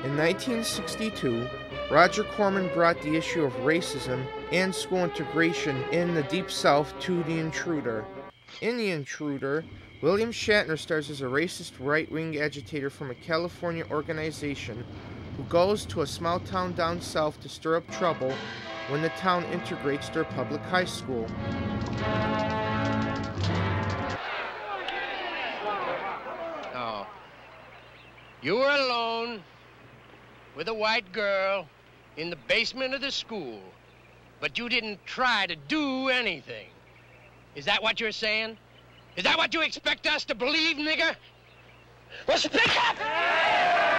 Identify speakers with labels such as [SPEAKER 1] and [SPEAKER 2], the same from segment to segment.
[SPEAKER 1] In 1962, Roger Corman brought the issue of racism and school integration in the Deep South to The Intruder. In The Intruder, William Shatner stars as a racist right-wing agitator from a California organization who goes to a small town down south to stir up trouble when the town integrates their public high school.
[SPEAKER 2] Oh. You were alone with a white girl in the basement of the school, but you didn't try to do anything. Is that what you're saying? Is that what you expect us to believe, nigger? Well, speak up!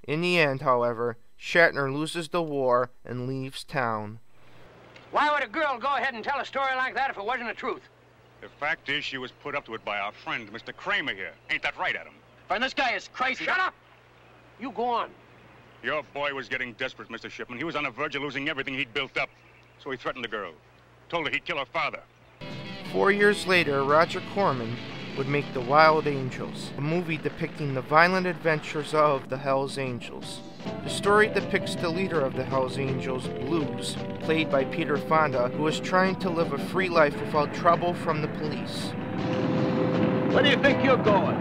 [SPEAKER 1] In the end, however, Shatner loses the war and leaves town.
[SPEAKER 2] Why would a girl go ahead and tell a story like that if it wasn't the truth?
[SPEAKER 3] The fact is she was put up to it by our friend, Mr. Kramer here. Ain't that right, Adam?
[SPEAKER 2] And this guy is crazy. Shut up! You go on.
[SPEAKER 3] Your boy was getting desperate, Mr. Shipman. He was on the verge of losing everything he'd built up. So he threatened the girl. Told her he'd kill her father.
[SPEAKER 1] 4 years later, Roger Corman would make The Wild Angels, a movie depicting the violent adventures of the Hells Angels. The story depicts the leader of the Hells Angels, Blues, played by Peter Fonda, who is trying to live a free life without trouble from the police.
[SPEAKER 4] Where do you think you're going?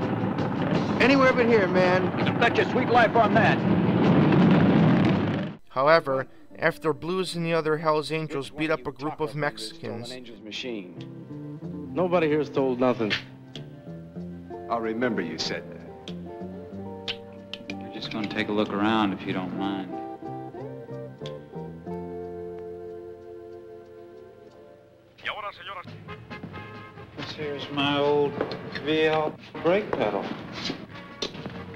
[SPEAKER 2] Anywhere but here, man.
[SPEAKER 4] You can bet your sweet life on that.
[SPEAKER 1] However, after Blues and the other Hells Angels beat up a group of Mexicans,
[SPEAKER 5] nobody here stole nothing.
[SPEAKER 6] I'll remember you said that.
[SPEAKER 7] We're just going to take a look around if you don't mind. This here's my old VL brake pedal.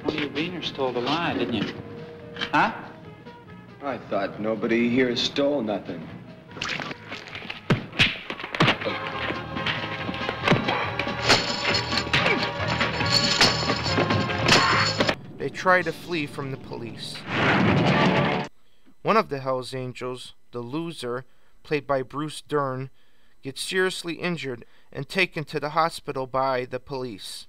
[SPEAKER 7] One of you beaners stole the line, didn't you? Huh?
[SPEAKER 6] I thought nobody here stole nothing.
[SPEAKER 1] they try to flee from the police. One of the Hells Angels, the loser, played by Bruce Dern, gets seriously injured and taken to the hospital by the police.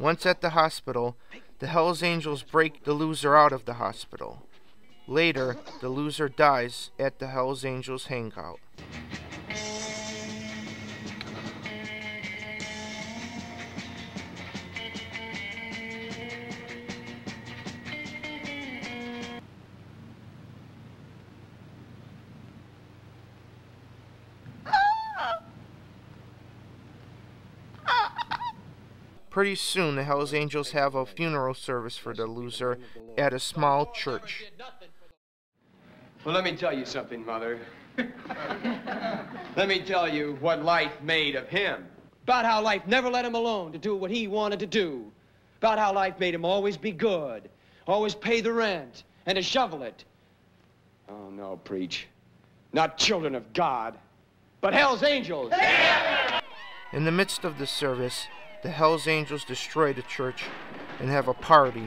[SPEAKER 1] Once at the hospital, the Hells Angels break the loser out of the hospital. Later, the loser dies at the Hells Angels hangout. Pretty soon, the Hells Angels have a funeral service for the loser at a small church.
[SPEAKER 6] Well, let me tell you something, Mother. Let me tell you what life made of him.
[SPEAKER 8] About how life never let him alone to do what he wanted to do. About how life made him always be good, always pay the rent, and to shovel it.
[SPEAKER 6] Oh, no, preach. Not children of God, but Hell's Angels.
[SPEAKER 1] In the midst of the service, the Hells Angels destroy the church and have a party.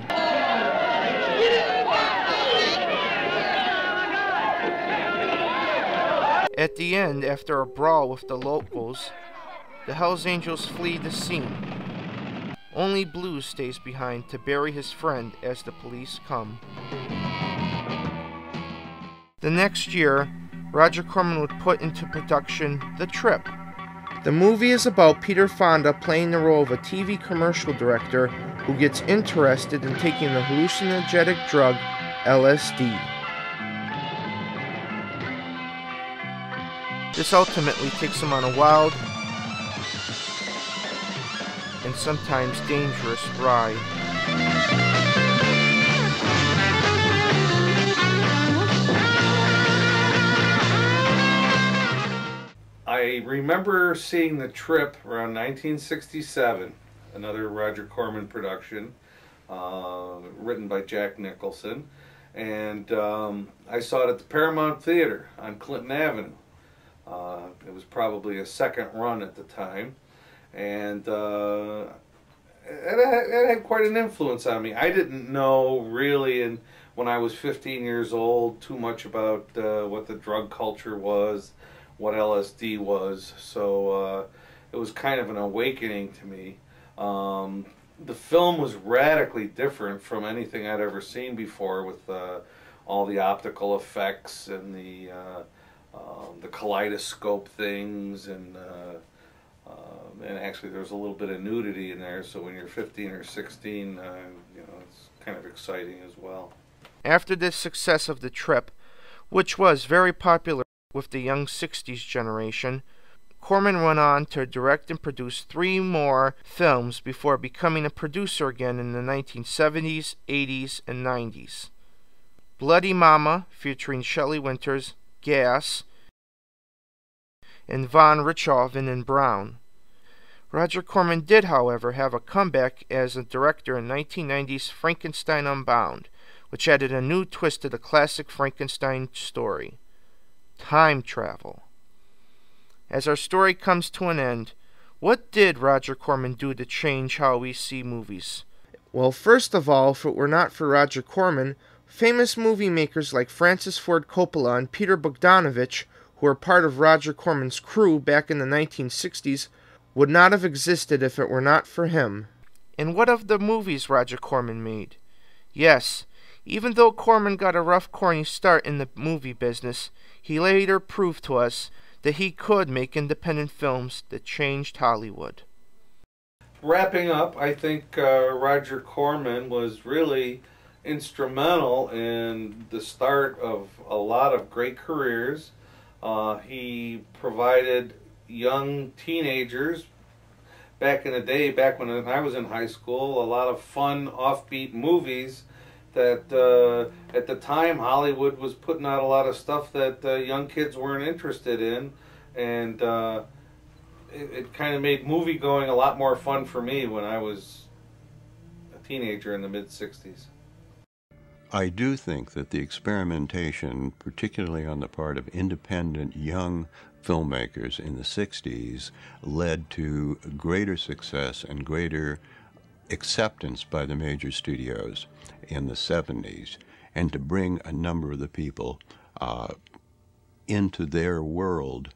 [SPEAKER 1] At the end, after a brawl with the locals, the Hells Angels flee the scene. Only Blues stays behind to bury his friend as the police come. The next year, Roger Corman would put into production The Trip. The movie is about Peter Fonda playing the role of a TV commercial director who gets interested in taking the hallucinogenic drug LSD. This ultimately takes him on a wild and sometimes dangerous ride.
[SPEAKER 9] I remember seeing The Trip around 1967, another Roger Corman production, written by Jack Nicholson, and I saw it at the Paramount Theater on Clinton Avenue. It was probably a second run at the time, and it had quite an influence on me. I didn't know really, when I was 15 years old, too much about what the drug culture was, what LSD was, so it was kind of an awakening to me. the film was radically different from anything I'd ever seen before, with all the optical effects and the kaleidoscope things, and actually there's a little bit of nudity in there, so when you're 15 or 16, you know, it's kind of exciting as well.
[SPEAKER 1] After the success of The Trip, which was very popular with the young 60s generation, Corman went on to direct and produce 3 more films before becoming a producer again in the 1970s, 80s, and 90s. Bloody Mama, featuring Shelley Winters, Gas, and Von Richthofen and Brown. Roger Corman did, however, have a comeback as a director in 1990's Frankenstein Unbound, which added a new twist to the classic Frankenstein story: time travel. As our story comes to an end, what did Roger Corman do to change how we see movies? Well, first of all, if it were not for Roger Corman, famous movie makers like Francis Ford Coppola and Peter Bogdanovich, who were part of Roger Corman's crew back in the 1960s, would not have existed if it were not for him. And what of the movies Roger Corman made? Yes, even though Corman got a rough, corny start in the movie business, he later proved to us that he could make independent films that changed Hollywood.
[SPEAKER 9] Wrapping up, I think Roger Corman was really instrumental in the start of a lot of great careers. He provided young teenagers back in the day, back when I was in high school, a lot of fun, offbeat movies that at the time Hollywood was putting out a lot of stuff that young kids weren't interested in, and it kind of made movie going a lot more fun for me when I was a teenager in the mid-60s.
[SPEAKER 5] I do think that the experimentation, particularly on the part of independent young filmmakers in the 60s, led to greater success and greater acceptance by the major studios in the 70s, and to bring a number of the people into their world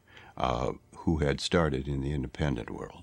[SPEAKER 5] who had started in the independent world.